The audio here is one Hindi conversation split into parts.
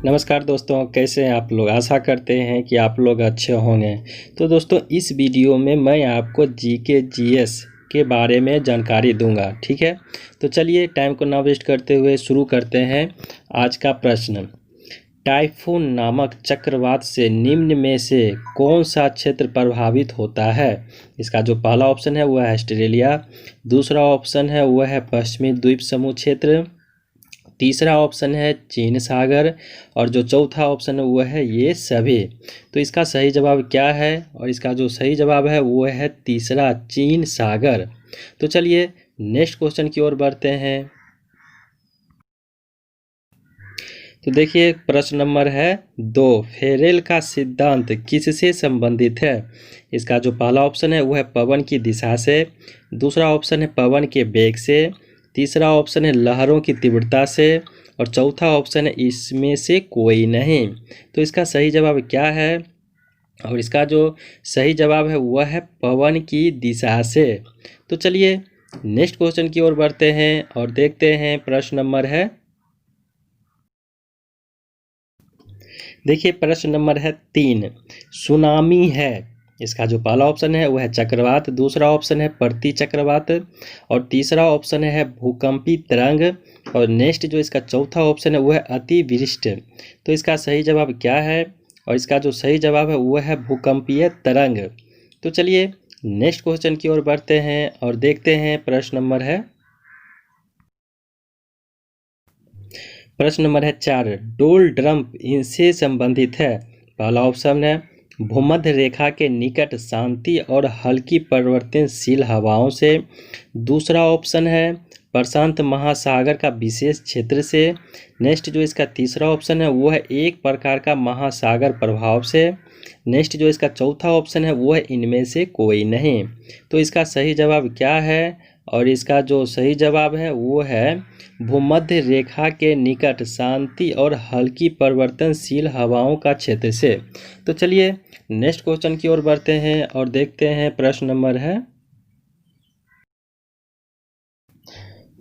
नमस्कार दोस्तों, कैसे हैं आप लोग। आशा करते हैं कि आप लोग अच्छे होंगे। तो दोस्तों, इस वीडियो में मैं आपको जीके जीएस के बारे में जानकारी दूंगा। ठीक है, तो चलिए टाइम को ना वेस्ट करते हुए शुरू करते हैं। आज का प्रश्न, टाइफून नामक चक्रवात से निम्न में से कौन सा क्षेत्र प्रभावित होता है। इसका जो पहला ऑप्शन है वह है ऑस्ट्रेलिया, दूसरा ऑप्शन है वह है पश्चिमी द्वीप समूह क्षेत्र, तीसरा ऑप्शन है चीन सागर और जो चौथा ऑप्शन है वो है ये सभी। तो इसका सही जवाब क्या है, और इसका जो सही जवाब है वो है तीसरा, चीन सागर। तो चलिए नेक्स्ट क्वेश्चन की ओर बढ़ते हैं। तो देखिए प्रश्न नंबर है 2, फेरेल का सिद्धांत किससे संबंधित है। इसका जो पहला ऑप्शन है वो है पवन की दिशा से, दूसरा ऑप्शन है पवन के वेग से, तीसरा ऑप्शन है लहरों की तीव्रता से और चौथा ऑप्शन है इसमें से कोई नहीं। तो इसका सही जवाब क्या है, और इसका जो सही जवाब है वह है पवन की दिशा से। तो चलिए नेक्स्ट क्वेश्चन की ओर बढ़ते हैं और देखते हैं प्रश्न नंबर है, देखिए प्रश्न नंबर है 3, सुनामी है। इसका जो पहला ऑप्शन है वह है चक्रवात, दूसरा ऑप्शन है प्रति चक्रवात और तीसरा ऑप्शन है भूकंपी तरंग और नेक्स्ट जो इसका चौथा ऑप्शन है वह है अतिवृष्टि। तो इसका सही जवाब क्या है, और इसका जो सही जवाब है वह है भूकंपीय तरंग। तो चलिए नेक्स्ट क्वेश्चन की ओर बढ़ते हैं और देखते हैं प्रश्न नंबर है, प्रश्न नंबर है 4, डोल ड्रम्प इनसे संबंधित है। पहला ऑप्शन है भूमध्य रेखा के निकट शांति और हल्की परिवर्तनशील हवाओं से, दूसरा ऑप्शन है प्रशांत महासागर का विशेष क्षेत्र से, नेक्स्ट जो इसका तीसरा ऑप्शन है वो है एक प्रकार का महासागर प्रभाव से, नेक्स्ट जो इसका चौथा ऑप्शन है वो है इनमें से कोई नहीं। तो इसका सही जवाब क्या है, और इसका जो सही जवाब है वो है भूमध्य रेखा के निकट शांति और हल्की परिवर्तनशील हवाओं का क्षेत्र से। तो चलिए नेक्स्ट क्वेश्चन की ओर बढ़ते हैं और देखते हैं प्रश्न नंबर है,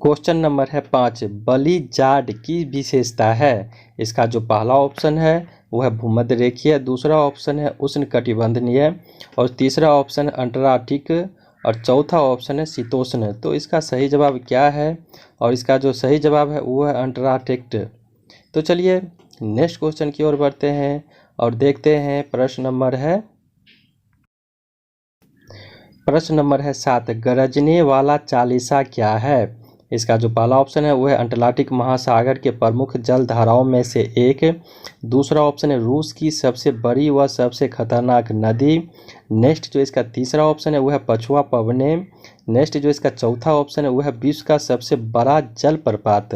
क्वेश्चन नंबर है 5, बली जार्ड की विशेषता है। इसका जो पहला ऑप्शन है वह है भूमध्य रेखीय, दूसरा ऑप्शन है उष्णकटिबंधीय और तीसरा ऑप्शन अंटार्कटिक और चौथा ऑप्शन है शीतोष्ण। तो इसका सही जवाब क्या है, और इसका जो सही जवाब है वो है अंटार्कटिक। तो चलिए नेक्स्ट क्वेश्चन की ओर बढ़ते हैं और देखते हैं प्रश्न नंबर है, प्रश्न नंबर है 7, गरजने वाला चालीसा क्या है। इसका जो पहला ऑप्शन है वो है अटलांटिक महासागर के प्रमुख जल धाराओं में से एक, दूसरा ऑप्शन है रूस की सबसे बड़ी व सबसे खतरनाक नदी, नेक्स्ट जो इसका तीसरा ऑप्शन है वो है पछुआ पवने, नेक्स्ट जो इसका चौथा ऑप्शन है वो है विश्व का सबसे बड़ा जलप्रपात।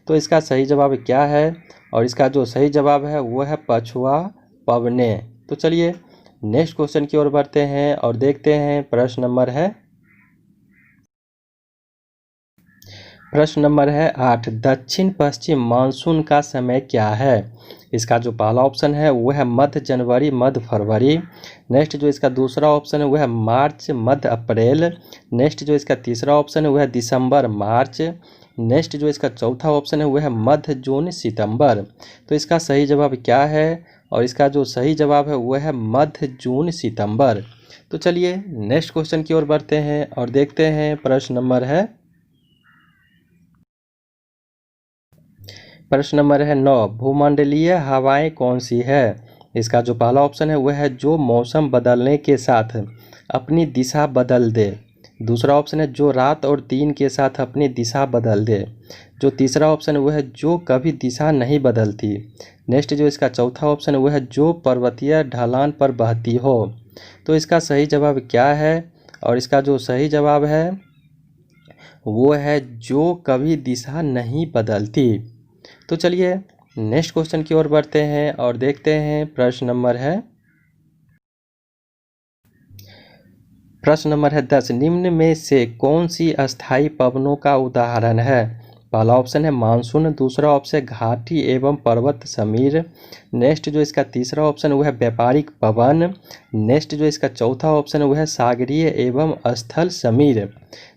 तो इसका सही जवाब क्या है, और इसका जो सही जवाब है वो है पछुआ पवने। तो चलिए नेक्स्ट क्वेश्चन की ओर बढ़ते हैं और देखते हैं प्रश्न नंबर है, प्रश्न नंबर है 8, दक्षिण पश्चिम मानसून का समय क्या है। इसका जो पहला ऑप्शन है वो है मध्य जनवरी मध्य फरवरी, नेक्स्ट जो इसका दूसरा ऑप्शन है वो है मार्च मध्य अप्रैल, नेक्स्ट जो इसका तीसरा ऑप्शन है वो है दिसंबर मार्च, नेक्स्ट जो इसका चौथा ऑप्शन है वो है मध्य जून सितंबर। तो इसका सही जवाब क्या है, और इसका जो सही जवाब है वो है मध्य जून सितंबर। तो चलिए नेक्स्ट क्वेश्चन की ओर बढ़ते हैं और देखते हैं प्रश्न नंबर है, प्रश्न नंबर है 9, भूमंडलीय हवाएं कौन सी है। इसका जो पहला ऑप्शन है वह है जो मौसम बदलने के साथ अपनी दिशा बदल दे, दूसरा ऑप्शन है जो रात और दिन के साथ अपनी दिशा बदल दे, जो तीसरा ऑप्शन है वह है जो कभी दिशा नहीं बदलती, नेक्स्ट जो इसका चौथा ऑप्शन है वह है जो पर्वतीय ढलान पर बहती हो। तो इसका सही जवाब क्या है, और इसका जो सही जवाब है वो है जो कभी दिशा नहीं बदलती। तो चलिए नेक्स्ट क्वेश्चन की ओर बढ़ते हैं और देखते हैं प्रश्न नंबर है, प्रश्न नंबर है 10, निम्न में से कौन सी अस्थायी पवनों का उदाहरण है। पहला ऑप्शन है मानसून, दूसरा ऑप्शन है घाटी एवं पर्वत समीर, नेक्स्ट जो इसका तीसरा ऑप्शन है वह है व्यापारिक पवन, नेक्स्ट जो इसका चौथा ऑप्शन है वह है सागरीय एवं स्थल समीर।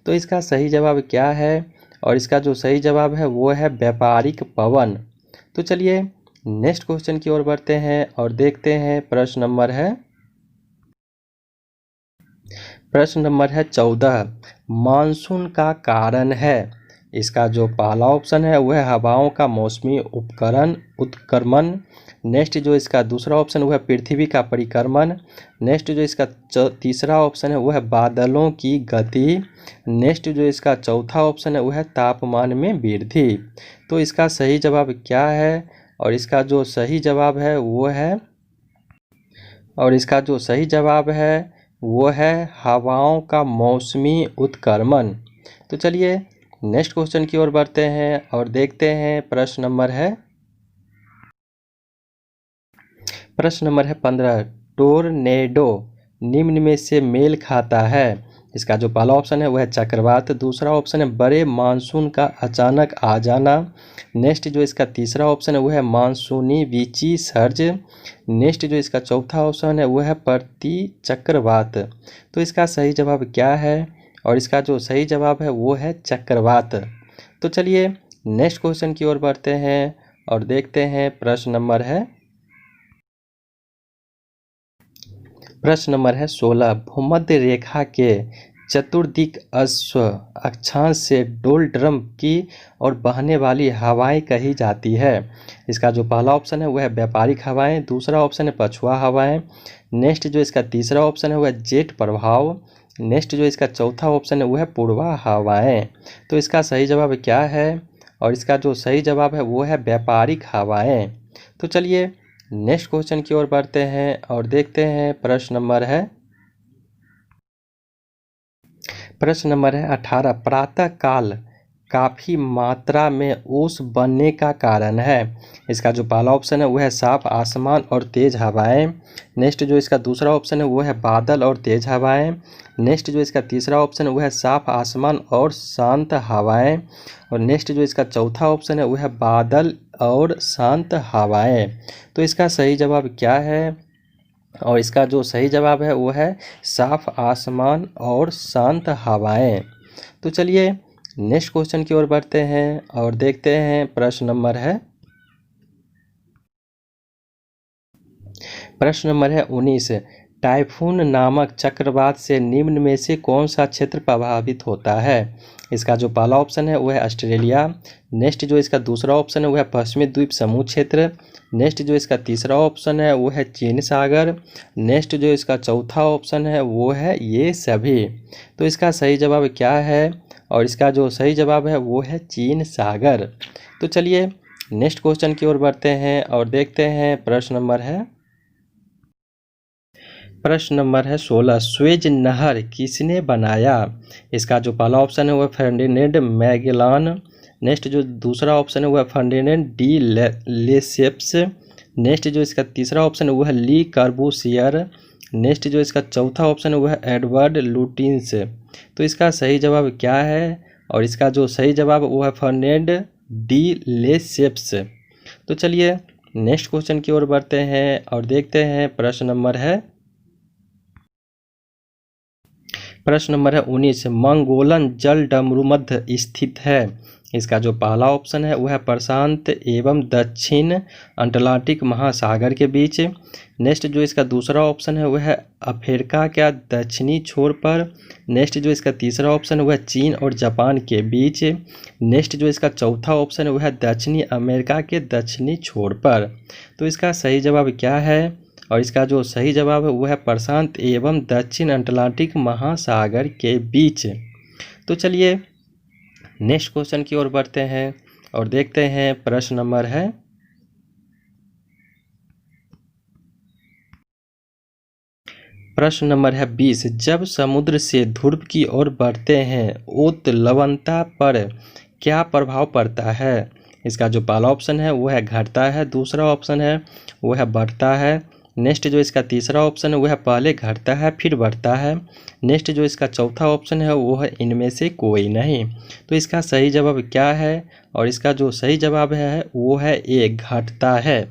तो इसका सही जवाब क्या है, और इसका जो सही जवाब है वो है व्यापारिक पवन। तो चलिए नेक्स्ट क्वेश्चन की ओर बढ़ते हैं और देखते हैं प्रश्न नंबर है 14। मानसून का कारण है। इसका जो पहला ऑप्शन है वह है हवाओं का मौसमी उत्क्रमण। नेक्स्ट जो इसका दूसरा ऑप्शन वह है पृथ्वी का परिक्रमण। नेक्स्ट जो इसका तीसरा ऑप्शन है वह है बादलों की गति। नेक्स्ट जो इसका चौथा ऑप्शन है वह है तापमान में वृद्धि। तो इसका सही जवाब क्या है? और इसका जो सही जवाब है वो है हवाओं का मौसमी उत्क्रमण। तो चलिए नेक्स्ट क्वेश्चन की ओर बढ़ते हैं और देखते हैं प्रश्न नंबर है 15। टोर्नेडो निम्न में से मेल खाता है। इसका जो पहला ऑप्शन है वह है चक्रवात। दूसरा ऑप्शन है बड़े मानसून का अचानक आ जाना। नेक्स्ट जो इसका तीसरा ऑप्शन है वह है मानसूनी वीची सर्ज। नेक्स्ट जो इसका चौथा ऑप्शन है वह है प्रति चक्रवात। तो इसका सही जवाब क्या है? और इसका जो सही जवाब है वो है चक्रवात। तो चलिए नेक्स्ट क्वेश्चन की ओर बढ़ते हैं और देखते हैं प्रश्न नंबर है 16। भूमध्य रेखा के चतुर्दिक अक्षांश से डोलड्रम की और बहने वाली हवाएं कही जाती है। इसका जो पहला ऑप्शन है वह है व्यापारिक हवाएं। दूसरा ऑप्शन है पछुआ हवाएं। नेक्स्ट जो इसका तीसरा ऑप्शन है वह है जेट प्रभाव। नेक्स्ट जो इसका चौथा ऑप्शन है वह है पूर्वा हवाएं। तो इसका सही जवाब क्या है? और इसका जो सही जवाब है वो है व्यापारिक हवाएं। तो चलिए नेक्स्ट क्वेश्चन की ओर बढ़ते हैं और देखते हैं प्रश्न नंबर है 18। प्रातः काल काफ़ी मात्रा में ओस बनने का कारण है। इसका जो पहला ऑप्शन है वह है साफ आसमान और तेज हवाएं। नेक्स्ट जो इसका दूसरा ऑप्शन है वह है बादल और तेज हवाएं। नेक्स्ट जो इसका तीसरा ऑप्शन है वह है साफ आसमान और शांत हवाएं। और नेक्स्ट जो इसका चौथा ऑप्शन है वह है बादल और शांत हवाएं। तो इसका सही जवाब क्या है? और इसका जो सही जवाब है वो है साफ आसमान और शांत हवाएं। तो चलिए नेक्स्ट क्वेश्चन की ओर बढ़ते हैं और देखते हैं प्रश्न नंबर है 19। टाइफून नामक चक्रवात से निम्न में से कौन सा क्षेत्र प्रभावित होता है? इसका जो पहला ऑप्शन है वह है ऑस्ट्रेलिया। नेक्स्ट जो इसका दूसरा ऑप्शन है वह है पश्चिमी द्वीप समूह क्षेत्र। नेक्स्ट जो इसका तीसरा ऑप्शन है वो है चीन सागर। नेक्स्ट जो इसका चौथा ऑप्शन है वो है ये सभी। तो इसका सही जवाब क्या है? और इसका जो सही जवाब है वो है चीन सागर। तो चलिए नेक्स्ट क्वेश्चन की ओर बढ़ते हैं और देखते हैं प्रश्न नंबर है 16। स्वेज नहर किसने बनाया? इसका जो पहला ऑप्शन है वह फर्डिनेंड मैगेलन। नेक्स्ट जो दूसरा ऑप्शन है वह फर्डिनेंड डी लेसेप्स। नेक्स्ट जो इसका तीसरा ऑप्शन है वह ली कार्बूसियर। नेक्स्ट जो इसका चौथा ऑप्शन है वह एडवर्ड लुटिन्स। तो इसका सही जवाब क्या है? और इसका जो सही जवाब वो है फर्डिनेंड डी लेसेप्स। तो चलिए नेक्स्ट क्वेश्चन की ओर बढ़ते हैं और देखते हैं प्रश्न नंबर है 19। मंगोलन जलडमरू मध्य स्थित है। इसका जो पहला ऑप्शन है वह है प्रशांत एवं दक्षिण अटलांटिक महासागर के बीच। नेक्स्ट जो इसका दूसरा ऑप्शन है वह है अफ्रीका के दक्षिणी छोर पर। नेक्स्ट जो इसका तीसरा ऑप्शन है वह चीन और जापान के बीच। नेक्स्ट जो इसका चौथा ऑप्शन है वह है दक्षिणी अमेरिका के दक्षिणी छोर पर। तो इसका सही जवाब क्या है? और इसका जो सही जवाब है वह है प्रशांत एवं दक्षिण अटलांटिक महासागर के बीच। तो चलिए नेक्स्ट क्वेश्चन की ओर बढ़ते हैं और देखते हैं प्रश्न नंबर है 20। जब समुद्र से ध्रुव की ओर बढ़ते हैं उत्प्लवनता पर क्या प्रभाव पड़ता है? इसका जो पहला ऑप्शन है वह है घटता है। दूसरा ऑप्शन है वह है बढ़ता है। नेक्स्ट जो इसका तीसरा ऑप्शन है वह है पहले घटता है फिर बढ़ता है। नेक्स्ट जो इसका चौथा ऑप्शन है वो है इनमें से कोई नहीं। तो इसका सही जवाब क्या है? और इसका जो सही जवाब है वो है ए घटता है।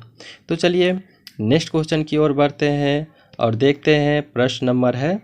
तो चलिए नेक्स्ट क्वेश्चन की ओर बढ़ते हैं और देखते हैं प्रश्न नंबर है